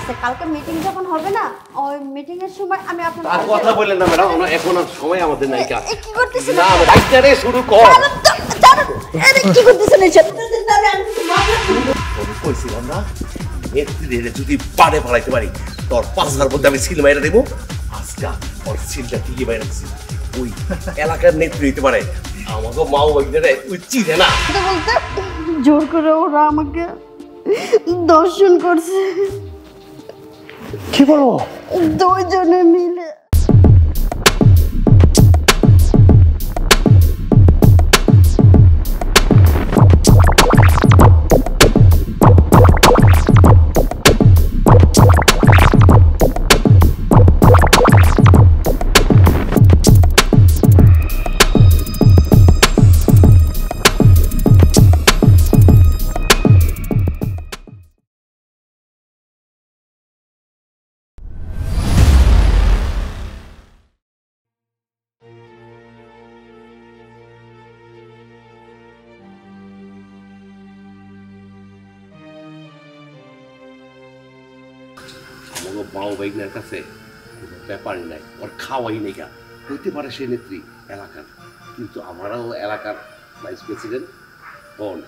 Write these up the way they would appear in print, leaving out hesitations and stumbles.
আছে, কালকে মিটিং যখন হবে না ওই মিটিং এর সময় আমি আপনাকে আর কথা বলেন না ম্যাডাম, আমরা এখন আর সময় আমাদের নাই। কি করতেছেন না ডাক্তারে শুরু কর। আরে কি করতেছেন এই সব? আমি কইছিলাম না নেত্রীদের যদি পাড়ে ফেলাইতে পারি তোর পাঁচটার মধ্যে আমি সিল মাইরা দেবো। আজকা ওর সিলটা ঠিকই বাইরে দিচ্ছি, ওই এলাকার নেত্রী হইতে পারে, আমাকে মাও ওইটারে ওই চিনে না। এটা বলতে জোর করে ওরা আমাকে দর্শন করছে, কি বলো? দুইজনে মিলে। আমাকে মাও বাইকনার কাছে কোনো ব্যাপারই নাই, ওর খাওয়াই নেই। গা হইতে পারে সে নেত্রী এলাকার, কিন্তু আমারও এলাকার ভাইস প্রেসিডেন্ট বল।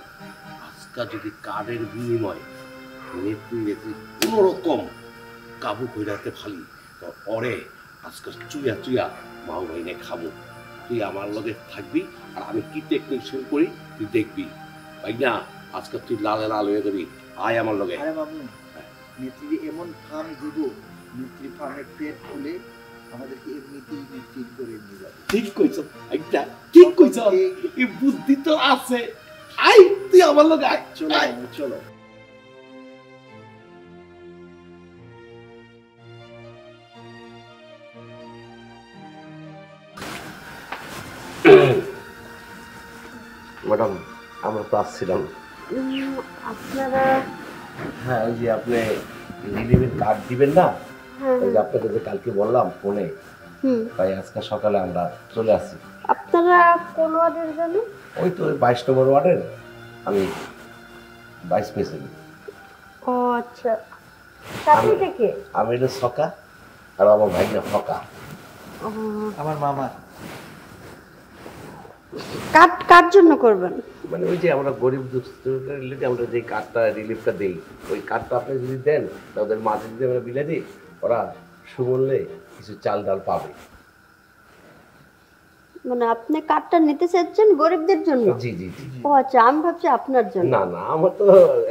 আজকাল যদি কার্ডের বিনিময় নেত্রী কোনো রকম কাবু করে রাখতে ফালি তো অরে আজকাল চুইয়া চুইয়া মাও বাইনে খাবো। তুই আমার লগে থাকবি আর আমি কি টেকনিশিয়ান করি তুই দেখবি। বাইনা আজকাল তুই লালে লাল হয়ে যাবি, আয় আমার লগে। নেত্রী এমন ফার্ম দিব, নেত্রী ফার্মের পেট খুলে আমাদেরকে এমনিতেই নেত্রী করে নিয়ে যাবে। ঠিক কইছ, একটা ঠিক কইছ, এই বুদ্ধি তো আছে। আই তুই আমার লগে আয়, চলো চলো। ম্যাডাম আমরা তো আসছিলাম। আপনারা হ্যাঁ ওই যে আপনি রিলিভের কার্ড দিবেন না, ওই যে আপনাকে যে কালকে বললাম ফোনে, তাই আজকে সকালে আমরা চলে আসছি। আপনারা কোন ওয়ার্ডের জানেন? ওই তো 22 নম্বর ওয়ার্ডের আমি ভাইস প্রেসিডেন্ট। ও আচ্ছা, সাথে থেকে আমি এটা সকা আর আমার ভাইনা ফকা। আমার মামা। কার জন্য করবেন? মানে ওই যে আমরা গরিব দুঃখী আমরা যে কার্ডটা রিলিফটা দিই, ওই কার্ডটা আপনি যদি দেন ওদের মাঝে যদি আমরা বিলে দিই, ওরা সুমূল্যে কিছু চাল ডাল পাবে। মানে আপনি কার্ডটা নিতে চাচ্ছেন গরিবদের জন্য? জি জি জি। ও আচ্ছা, আমি ভাবছি আপনার জন্য। না না, আমার তো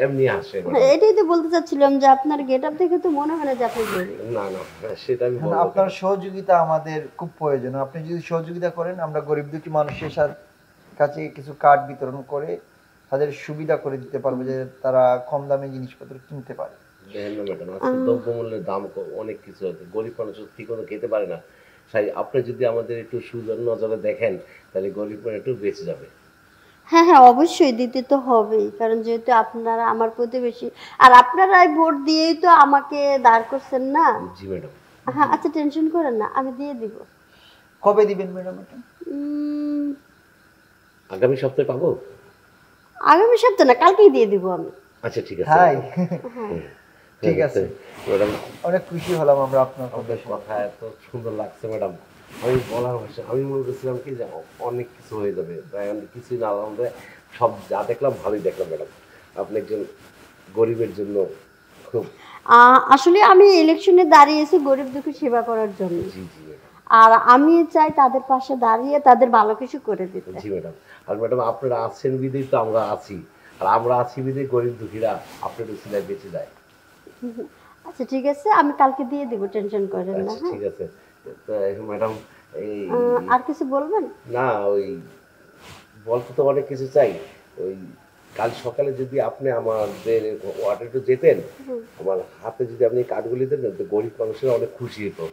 এমনি আসে। এটাই তো বলতে চাচ্ছিলাম যে আপনার গেটআপ দেখে তো মনে হয় না যে আপনি গরিব। না না, সেটা আমি বলবো। আপনার সহযোগিতা আমাদের খুব প্রয়োজন। আপনি যদি সহযোগিতা করেন, আমরা গরিব দুঃখী মানুষের কাছে কিছু কার্ড বিতরণ করে তাদের সুবিধা করে দিতে পারবো, যে তারা কম দামে জিনিসপত্র কিনতে পারে। ম্যাডাম আজকে দ্রব্যমূল্যের দাম অনেক কিছু আছে, গরিব মানুষ ঠিক মতো খেতে পারে না। আপনি যদি আমাদের একটু সুযোগ নজরে দেখেন তাহলে গরিব মানুষ একটু বেঁচে যাবে। হ্যাঁ হ্যাঁ, অবশ্যই দিতে তো হবেই, কারণ যেহেতু আপনারা আমার প্রতিবেশী আর আপনারাই ভোট দিয়েই তো আমাকে দাঁড় করছেন না। জি ম্যাডাম। হ্যাঁ আচ্ছা, টেনশন করেন না, আমি দিয়ে দিব। কবে দিবেন ম্যাডাম এটা? আগামী সপ্তাহে পাবো? আগামী সপ্তাহে না, কালকেই দিয়ে দিব আমি। আচ্ছা ঠিক আছে। হাই হ্যাঁ ঠিক আছে ম্যাডাম, অনেক খুশি হলাম আমরা আপনার কথা এত সুন্দর লাগছে ম্যাডাম, আমি বলার ভাষা। আমি মনে করছিলাম কি যে অনেক কিছু হয়ে যাবে, তাই আমি কিছুই না আলাদা সব যা দেখলাম ভালোই দেখলাম ম্যাডাম। আপনি একজন গরিবের জন্য খুব। আসলে আমি ইলেকশনে দাঁড়িয়েছি গরিব দুঃখী সেবা করার জন্য। জি জি আর আমি চাই তাদের পাশে দাঁড়িয়ে তাদের ভালো কিছু করে দিতে। জি ম্যাডাম। আর ম্যাডাম আপনারা আছেন বিদেই তো আমরা আছি, আর আমরা আছি বিদেই গরিব দুঃখীরা আপনার সিলাই বেঁচে যায়। আচ্ছা ঠিক আছে, আমি কালকে দিয়ে দিব, টেনশন করেন না। আচ্ছা ঠিক আছে ম্যাডাম। এই আর কিছু বলবেন? না ওই বলতে তো অনেক কিছু চাই। ওই কাল সকালে যদি আপনি আমাদের ওয়ার্ডে একটু যেতেন, আমার হাতে যদি আপনি কার্ডগুলি দেন তো গরিব মানুষেরা অনেক খুশি হতো।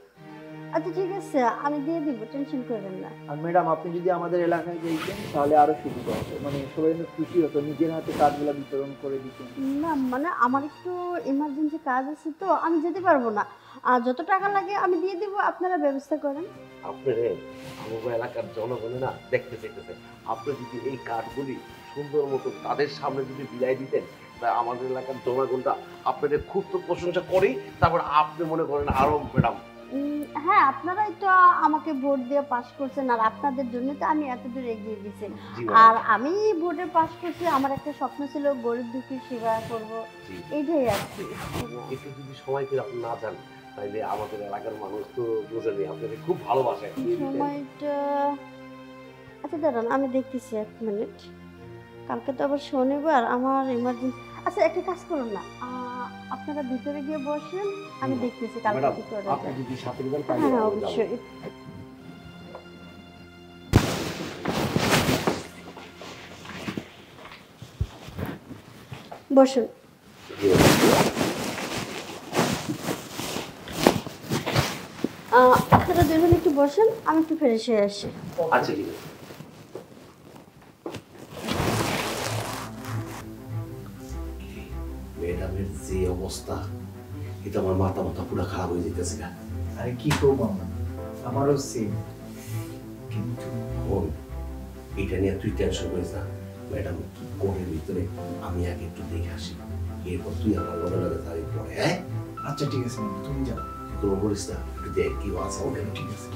আচ্ছা ঠিক আছে, আমি দিয়ে দিব, টেনশন করেন না। আর ম্যাডাম আপনি যদি আমাদের এলাকায় যাইতেন তাহলে আরো সুবিধা হতো, মানে সবাই অনেক খুশি হতো, নিজের হাতে কার্ডগুলো বিতরণ করে দিতেন। না মানে আমার একটু ইমার্জেন্সি কাজ আছে তো আমি যেতে পারবো না। আর যত টাকা লাগে আমি দিয়ে দিব, আপনারা ব্যবস্থা করেন। আপনার আমার এলাকার জনগণে না দেখতে চাইতেছে, আপনি যদি এই কার্ডগুলি সুন্দর মতো তাদের সামনে যদি বিলাই দিতেন তাই আমাদের এলাকার জনগণটা আপনাদের খুব তো প্রশংসা করি, তারপর আপনি মনে করেন আরো ম্যাডাম। হ্যাঁ, আপনারাই তো আমাকে ভোট দিয়ে পাশ করছেন, আর আপনাদের জন্য তো আমি এতদূর এগিয়ে দিয়েছি। আর আমি ভোটে পাশ করছি, আমার একটা স্বপ্ন ছিল গরিব দুঃখীর সেবা করব, এইটাই আর কি। একটু যদি সময় করে আপনি না যান তাইলে আমাদের এলাকার মানুষ তো বুঝেনি আপনাদের খুব ভালোবাসে। সময়টা আচ্ছা দাঁড়ান, আমি দেখতেছি 1 মিনিট। কালকে তো আবার শনিবার, আমার ইমার্জেন্সি। আচ্ছা একটা কাজ করুন না, আপনারা ভিতরে গিয়ে বসেন, আমি দেখতেছি কালকে কি করা আপনি যায়। যদি সাথে যান তাহলে হ্যাঁ আমি যাবো। অবশ্যই। বসুন। আপনারা দুজন একটু বসেন, আমি একটু ফ্রেশ হয়ে আসি। আচ্ছা ঠিক আছে। ম্যাডামের যে অবস্থা, এটা আমার মাথা পুরো খারাপ হয়ে যেতেছে না। আরে কি করবো আমরা, আমারও সেম। কিন্তু এটা নিয়ে তুই টেনশন করিস না, ম্যাডাম কি করে ভিতরে আমি আগে একটু দেখে আসি, এরপর তুই আমার লগে লগে তারিখ পরে। হ্যাঁ আচ্ছা ঠিক আছে, তুমি যাও। কোনো বলিস না, একটু দেখ কি আছে। ওকে ঠিক আছে।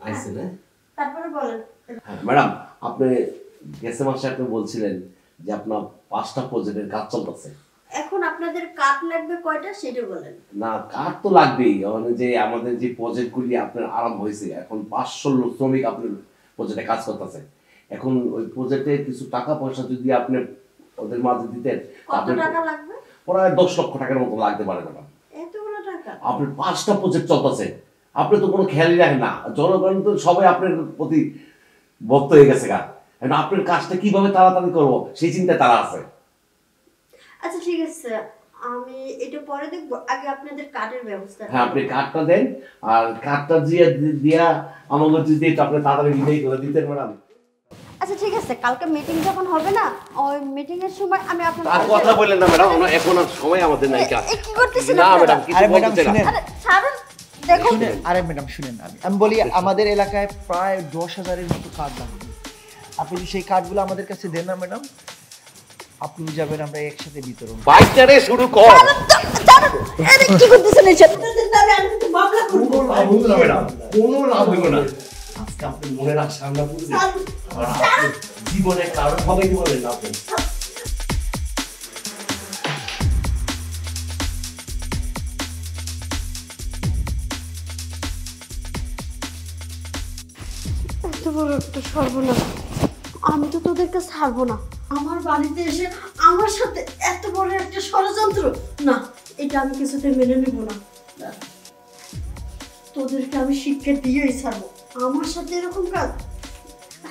আইসেন। তারপরে বলেন। ম্যাডাম আপনি গেছে মাসে আপনি বলছিলেন যে আপনার 5টা প্রজেক্টের কাজ চলতেছে। এখন আপনাদের কাঠ লাগবে কয়টা সেটা বলেন। না কাঠ তো লাগবেই, মানে যে আমাদের যে প্রজেক্টগুলি আপনার আরম্ভ হয়েছে, এখন 500 শ্রমিক আপনার প্রজেক্টে কাজ করতেছে। এখন ওই প্রজেক্টে কিছু টাকা পয়সা যদি আপনি ওদের মাঝে দিতেন, কত টাকা লাগবে? প্রায় 10 লক্ষ টাকার মতো লাগতে পারে ম্যাডাম। এতগুলো টাকা? আপনার 5টা প্রজেক্ট চলতেছে, আপনি তো কোনো খেয়ালই রাখেন না। জনগণ তো সবাই আপনার প্রতি ভক্ত হয়ে গেছে গা। এখন আপনার কাজটা কিভাবে তাড়াতাড়ি করবো সেই চিন্তায় তারা আছে। আচ্ছা ঠিক আছে, আমি এটা পরে দেখবো, আগে আপনাদের কার্ডের ব্যবস্থা। হ্যাঁ আপনি কার্ডটা দেন, আর কার্ডটা দিয়া আমাকে যদি একটু আপনি তাড়াতাড়ি বিদায় করে দিতেন ম্যাডাম। আচ্ছা ঠিক আছে, কালকে মিটিং যখন হবে না, ওই মিটিং এর সময় আমি আপনাদের আর কথা বললেন না ম্যাডাম, এখন আর সময় আমাদের নাই। কি করতেছেন না আপনারা? ম্যাডাম কিছু আরে ম্যাডাম বলতে না। শুনেন, আরে ছাড়ুন, দেখুন। আরে ম্যাডাম শুনেন, আমি বলি আমাদের এলাকায় প্রায় 10,000-এর মতো কার্ড লাগবে। আপনি যদি সেই কার্ডগুলো আমাদের কাছে দেন না ম্যাডাম, আপনি যাবেন, আমরা একসাথে বিতরণ। বাইকটারে শুরু কর। আরে কি করতেছেন এইসব? আমি তো মামলা করব। কোনো লাভ হইব না ম্যাডাম, কোনো লাভ হইব না। আজকে আপনি মনে রাখ সামনে পুরো জীবনে কারণ হবে কি বলেন না আপনি। এত বড় একটা সর্বনাশ, আমি তো তোদেরকে ছাড়বো না। আমার বাড়িতে এসে আমার সাথে এত বড় একটা ষড়যন্ত্র, না এটা আমি কিছুতে মেনে নেব না। তোদেরকে আমি শিক্ষা দিয়েই ছাড়বো, আমার সাথে এরকম কাজ।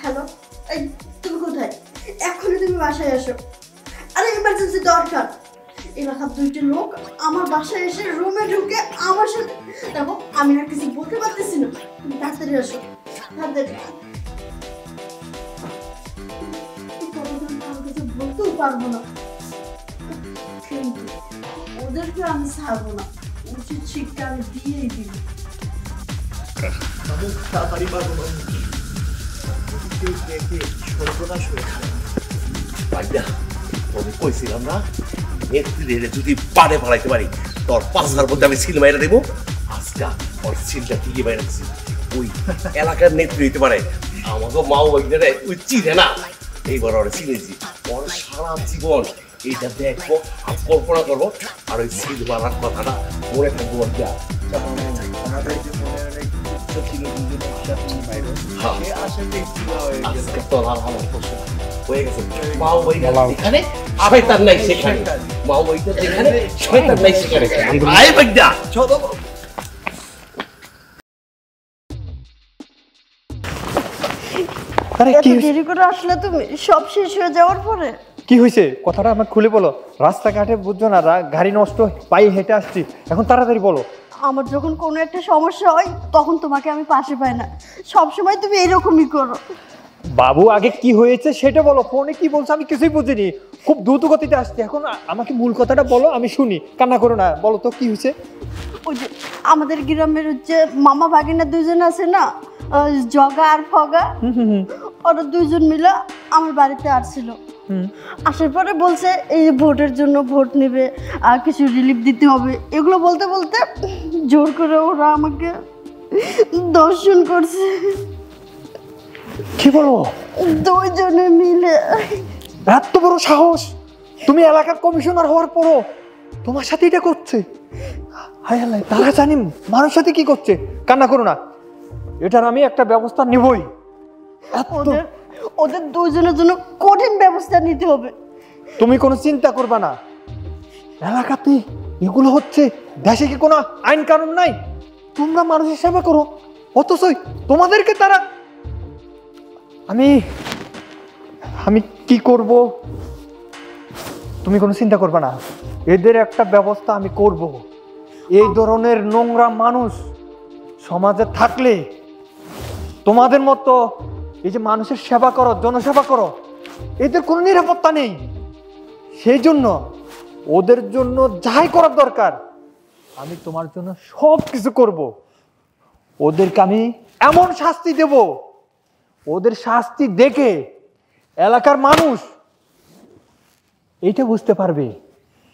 হ্যালো, এই তুমি কোথায়? এখনই তুমি বাসায় আসো। আরে ইমার্জেন্সি দরকার। এলাকার 2টি লোক আমার বাসায় এসে রুমে ঢুকে আমার সাথে, দেখো আমি আর কিছু বলতে পারতেছি না, তুমি তাড়াতাড়ি আসো, তাড়াতাড়ি। বলতেও পারবো না, কিন্তু ওদেরকে আমি ছাড়বো না, উচিত শিক্ষা আমি দিয়েই দিব। তাড়াতাড়ি পারবো না, সর্বনাশ হয়েছে। বাইকটা আমি কইছিলাম না, নেত্রীরে যদি পারে পালাইতে পারি তোর 5টার মধ্যে আমি সিল মাইরা দেবো। আজকা ওর সিলটা ঠিকই বাইরে দিচ্ছি, ওই এলাকার নেত্রী হইতে পারে। আমাকে মাও বাইকটারে ওই চিনে না, এইবার ওরা চিনেছি। ওর সারা জীবন এইটা দেখবো আর কল্পনা করবো, আর ওই সিল মারার কথাটা মনে থাকবো। আমাদের যে মনে অনেক উচ্চ ছিল, আজকে তোর আর আমার প্রশ্ন হয়ে গেছে। মাও বইটা যেখানে শয়তান নাই সেখানে, মাও বইটা যেখানে শয়তান নাই সেখানে। আয় বাইকটা চলো। আরে এত কি হয়েছে? দেরি করে আসলে তুমি সব শেষ হয়ে যাওয়ার পরে? কি হয়েছে কথাটা আমার খুলে বলো। রাস্তাঘাটে বুঝছো না, গাড়ি নষ্ট, পায়ে হেঁটে আসছি, এখন তাড়াতাড়ি বলো। আমার যখন কোনো একটা সমস্যা হয় তখন তোমাকে আমি পাশে পাই না, সব সময় তুমি এরকমই করো। বাবু আগে কি হয়েছে সেটা বলো, ফোনে কি বলছো আমি কিছুই বুঝিনি, খুব দ্রুত গতিতে আসছে, এখন আমাকে মূল কথাটা বলো, আমি শুনি, কান্না করো না, বলো তো কি হয়েছে। ওই যে আমাদের গ্রামের যে মামা ভাগিনা দুজন আছে না, জগা আর ফগা, ওরা দুজন মিলে আমার বাড়িতে আসছিল। আসার পরে বলছে এই যে ভোটের জন্য ভোট নেবে আর কিছু রিলিফ দিতে হবে, এগুলো বলতে বলতে জোর করে ওরা আমাকে দর্শন করছে। কি বলো? দুইজনে মিলে। এত বড় সাহস! তুমি এলাকার কমিশনার হওয়ার পরও তোমার সাথে এটা করছে? হায় আল্লাহ, তারা জানি মানুষের সাথে কি করছে। কান্না করো না, এটার আমি একটা ব্যবস্থা নিবই। ওদের দুইজনের জন্য কঠিন ব্যবস্থা নিতে হবে। তুমি কোনো চিন্তা করবে না, এলাকাতে এগুলো হচ্ছে, দেশে কি কোনো আইন কানুন নাই? তোমরা মানুষের সেবা করো, অথচ তোমাদেরকে তারা, আমি কি করব? তুমি কোনো চিন্তা করবে না, এদের একটা ব্যবস্থা আমি করব। এই ধরনের নোংরা মানুষ সমাজে থাকলে, তোমাদের মতো এই যে মানুষের সেবা করো, জনসেবা করো, এদের কোনো নিরাপত্তা নেই। সেই জন্য ওদের জন্য যাই করার দরকার আমি তোমার জন্য সব কিছু করব। ওদেরকে আমি এমন শাস্তি দেব, ওদের শাস্তি দেখে এলাকার মানুষ এইটা বুঝতে পারবে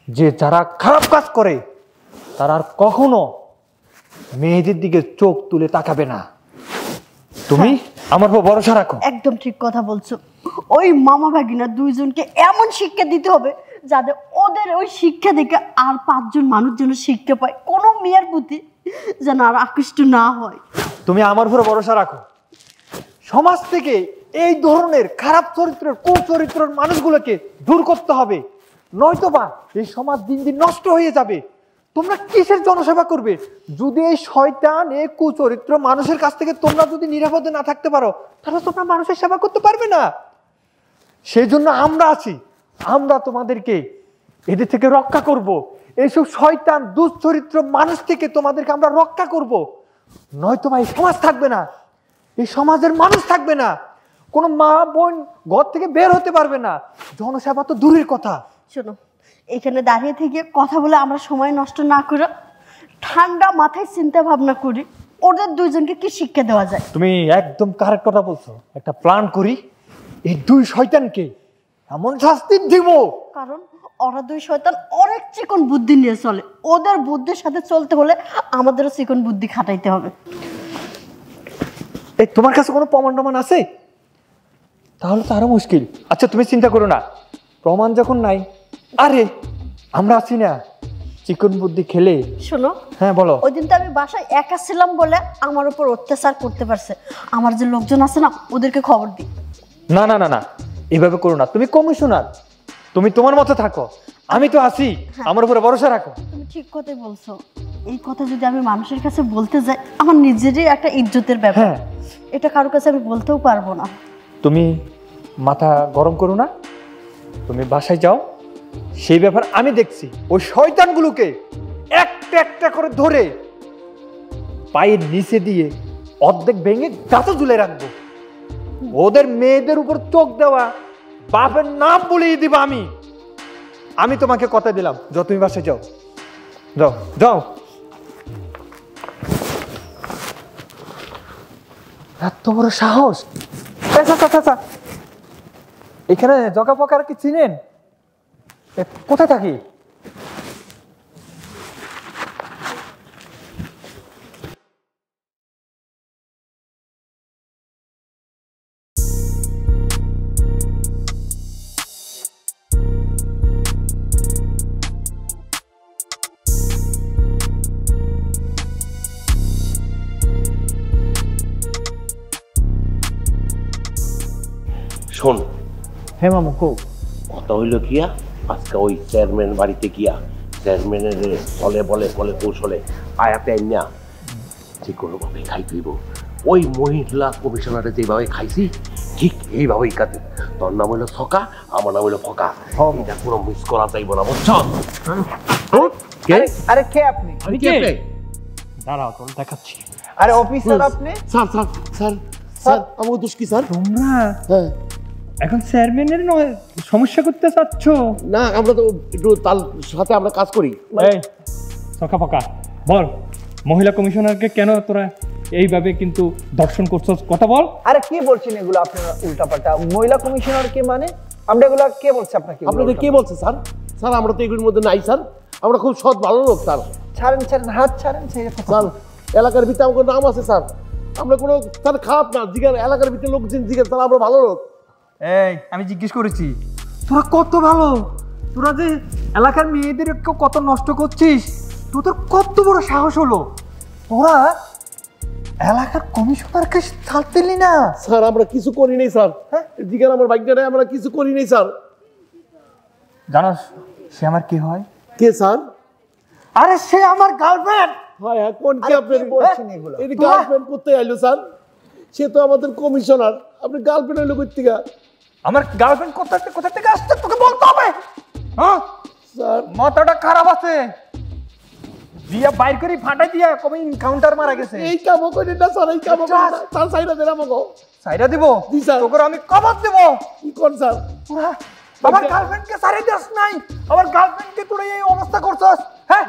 যে যারা খারাপ কাজ করে তারা আর কখনো মেয়েদের দিকে চোখ তুলে তাকাবে না। তুমি আমার উপর ভরসা রাখো। একদম ঠিক কথা বলছো। ওই মামা ভাগিনা দুইজনকে এমন শিক্ষা দিতে হবে যাতে ওদের ওই শিক্ষা দেখে আর 5 জন মানুষ যেন শিক্ষা পায়, কোনো মেয়ের প্রতি যেন আর আকৃষ্ট না হয়। তুমি আমার উপর ভরসা রাখো। সমাজ থেকে এই ধরনের খারাপ চরিত্রের, কুচরিত্রের মানুষগুলোকে দূর করতে হবে, নয়তোবা এই সমাজ দিন দিন নষ্ট হয়ে যাবে। তোমরা কিসের জনসেবা করবে যদি এই শয়তান, এই কুচরিত্র মানুষের কাছ থেকে তোমরা যদি নিরাপদে না থাকতে পারো, তাহলে তোমরা মানুষের সেবা করতে পারবে না। সেই জন্য আমরা আছি, আমরা তোমাদেরকে এদের থেকে রক্ষা করব। এইসব শয়তান দুশ্চরিত্র মানুষ থেকে তোমাদেরকে আমরা রক্ষা করব, নয়তোবা এই সমাজ থাকবে না, এই সমাজের মানুষ থাকবে না, কোনো মা বোন ঘর থেকে বের হতে পারবে না, জনসেবা তো দূরের কথা। শোনো, এখানে দাঁড়িয়ে থেকে কথা বলে আমরা সময় নষ্ট না করে ঠান্ডা মাথায় চিন্তা ভাবনা করি ওদের দুইজনকে কি শিক্ষা দেওয়া যায়। তুমি একদম কারেক্ট কথা বলছো। একটা প্ল্যান করি, এই দুই শয়তানকে এমন শাস্তি দিব, কারণ ওরা দুই শয়তান অনেক চিকন বুদ্ধি নিয়ে চলে, ওদের বুদ্ধির সাথে চলতে হলে আমাদেরও চিকন বুদ্ধি খাটাইতে হবে। এই তোমার কাছে কোনো প্রমাণ আছে? তাহলে তো আরো মুশকিল। আচ্ছা তুমি চিন্তা করো না, প্রমাণ যখন নাই, আরে আমরা আছি না, চিকন বুদ্ধি খেলে। শোনো, হ্যাঁ বলো। ওই দিন তো আমি বাসায় একা ছিলাম বলে আমার উপর অত্যাচার করতে পারছে, আমার যে লোকজন আছে না ওদেরকে খবর দিই। না না না না, এভাবে করো না, তুমি কমিশনার, তুমি তোমার মতো থাকো, আমি তো আছি, আমার উপরে ভরসা রাখো। তুমি ঠিক কথাই বলছো। এই কথা যদি আমি মানুষের কাছে বলতে যাই আমার নিজেরই একটা ইজ্জতের ব্যাপার, এটা কারোর কাছে আমি বলতেও পারবো না। তুমি মাথা গরম করো না, তুমি বাসায় যাও, সেই ব্যাপার আমি দেখছি। ওই শয়তানগুলোকে একটা একটা করে ধরে পায়ের নিচে দিয়ে অর্ধেক ভেঙে গাছে ঝুলে রাখবো। ওদের মেয়েদের উপর চোখ দেওয়া বাপের নাম বলিয়ে দিব আমি তোমাকে কথা দিলাম। যাও তুমি বাসায় যাও, যাও যাও। এত বড় সাহস! এখানে জগা পকার কি চিনেন? কোথায় থাকি? শোন, হ্যাঁ মামু কো। কথা হইল গিয়া আজকে ওই চেয়ারম্যান বাড়িতে গিয়া চেয়ারম্যানের বলে কৌশলে আয়াতে না যে কোনোভাবে খাই দিব। ওই মহিলা কমিশনারে যেভাবে খাইছি ঠিক এইভাবেই কাটে। তোর নাম হইলো ছকা, আমার নাম হইলো ফকা। এটা কোনো মিস করা যাইব না, বুঝছ? আরে কে আপনি? আমি কে? দাঁড়াও তোর দেখাচ্ছি। আরে অফিসার আপনি? স্যার স্যার স্যার স্যার আমার দোষ কি স্যার? তোমরা হ্যাঁ এখন চেয়ারম্যানের নয় সমস্যা করতে চাচ্ছ? না, আমরা তো একটু তার সাথে আমরা কাজ করি। এই সকা ফকা বল, মহিলা কমিশনারকে কেন তোরা এইভাবে কিন্তু দর্শন করছস? কথা বল। আরে কি বলছেন এগুলো আপনারা উল্টাপাল্টা? মহিলা কমিশনার কে মানে? আমরা এগুলো কে বলছে আপনাকে? আপনাদের কে বলছে স্যার? স্যার আমরা তো এগুলোর মধ্যে নাই স্যার, আমরা খুব সৎ ভালো লোক স্যার। ছাড়েন ছাড়েন, হাত ছাড়েন। স্যার এলাকার ভিতরে আমার নাম আছে স্যার, আমরা কোনো স্যার খারাপ না, জিজ্ঞাসা এলাকার ভিতরে লোক জিজ্ঞাসা স্যার আমরা ভালো লোক। এই আমি জিজ্ঞেস করেছি তোরা কত ভালো, তোরা যে এলাকার মেয়েদের কত নষ্ট করছিস, তোদের কত বড় সাহস হলো, তোরা এলাকার কমিশনারকে ছাড় দিলি না? স্যার আমরা কিছু করি নাই স্যার, হ্যাঁ জিজ্ঞাসা আমার বাইকটা আমরা কিছু করি নাই স্যার। জানাস সে আমার কি হয়? কে স্যার? আরে সে আমার গার্লফ্রেন্ড। হ্যাঁ হ্যাঁ, কোন কি আপনি বলছেন এগুলো? এই গার্লফ্রেন্ড করতে আইলো স্যার? সে তো আমাদের কমিশনার, আপনি গার্লফ্রেন্ড হইলো কই থেকে? আমার গার্লফ্রেন্ড কোথা থেকে আসছে তোকে বলতে হবে। হ্যাঁ স্যার মাথাটা খারাপ আছে, দিয়া বাইর করে ফাটাই দিয়া কবে এনকাউন্টার মারা গেছে। এই কাম করেন না স্যার, এই কাম করেন না স্যার, সাইডা দেন আমাকে। সাইডা দিব? জি স্যার। তোকে আমি কবর দেব। কি কোন স্যার? তোরা আমার গার্লফ্রেন্ডকে সারিয়ে দিস নাই, আমার গার্লফ্রেন্ডকে তোরা এই অবস্থা করছস। হ্যাঁ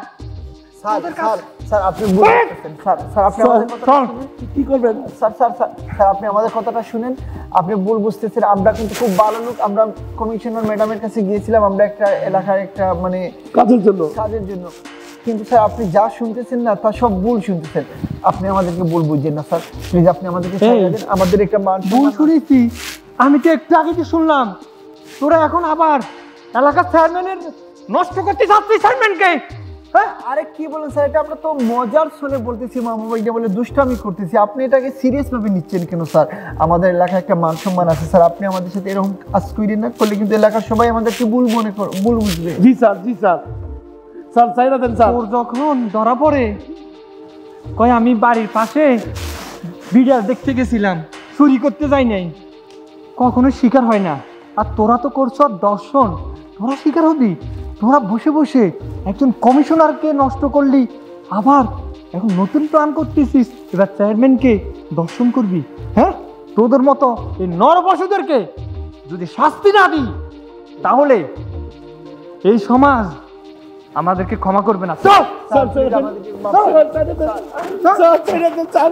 স্যার স্যার স্যার আপনি ভুল করতেছেন। স্যার স্যার আপনি আমাদের কথাটা শুনুন। কি করবেন? স্যার স্যার স্যার স্যার আপনি আমাদের কথাটা শুনেন। আপনি ভুল বুঝতেছেন, আমরা কিন্তু খুব ভালো লোক। আমরা কমিশনার ম্যাডামের কাছে গিয়েছিলাম, আমরা একটা এলাকার একটা মানে কাজের জন্য। কাজের জন্য। কিন্তু স্যার আপনি যা শুনতেছেন না তা সব ভুল শুনতেছেন। আপনি আমাদেরকে ভুল বুঝছেন না স্যার, প্লিজ আপনি আমাদেরকে ছাড়িয়ে দেন। আমাদের একটা মান ভুল শুনেছি আমি তো একটু আগে তো শুনলাম, তোরা এখন আবার এলাকার চেয়ারম্যানের নষ্ট করতে যাচ্ছিস চেয়ারম্যানকে। হ্যাঁ আরে কি বলেন স্যার, এটা আমরা তো মজার ছলে বলতেছি, মামা ভাইটা বলে দুষ্টামি করতেছি। আপনি এটাকে সিরিয়াস ভাবে নিচ্ছেন কেন স্যার? আমাদের এলাকায় একটা মান সম্মান আছে স্যার, আপনি আমাদের সাথে এরকম কাজ করেন না, করলে কিন্তু এলাকার সবাই আমাদেরকে ভুল মনে করে, ভুল বুঝবে। জি স্যার, জি স্যার। স্যার সাইডা দেন স্যার। তোর যখন ধরা পড়ে কয় আমি বাড়ির পাশে বিড়াল দেখতে গেছিলাম, চুরি করতে যাই নাই, কখনো শিকার হয় না। আর তোরা তো করছ দর্শন, তোরা শিকার হবি। তোরা বসে বসে একজন কমিশনারকে নষ্ট করলি, আবার এখন নতুন প্ল্যান করতেছিস এবার চেয়ারম্যানকে দর্শন করবি। হ্যাঁ তোদের মতো এই নরপশুদেরকে যদি শাস্তি না দিই তাহলে এই সমাজ আমাদেরকে ক্ষমা করবে না। চল স্যার সাইডা দেন। স্যার সাইডা দেন স্যার।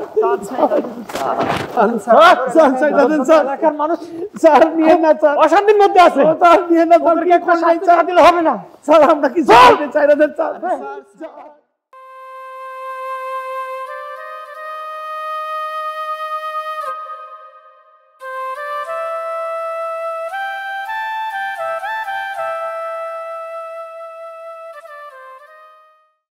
স্যার সাইডা দেন স্যার। এলাকার মানুষ স্যার নিয়ে না স্যার, অশান্তির মধ্যে আছে। স্যার নিয়ে না স্যার, ওদেরকে কোনো শাস্তি না দিলে হবে না। স্যার আমরা কিছু সাইডা দেন স্যার।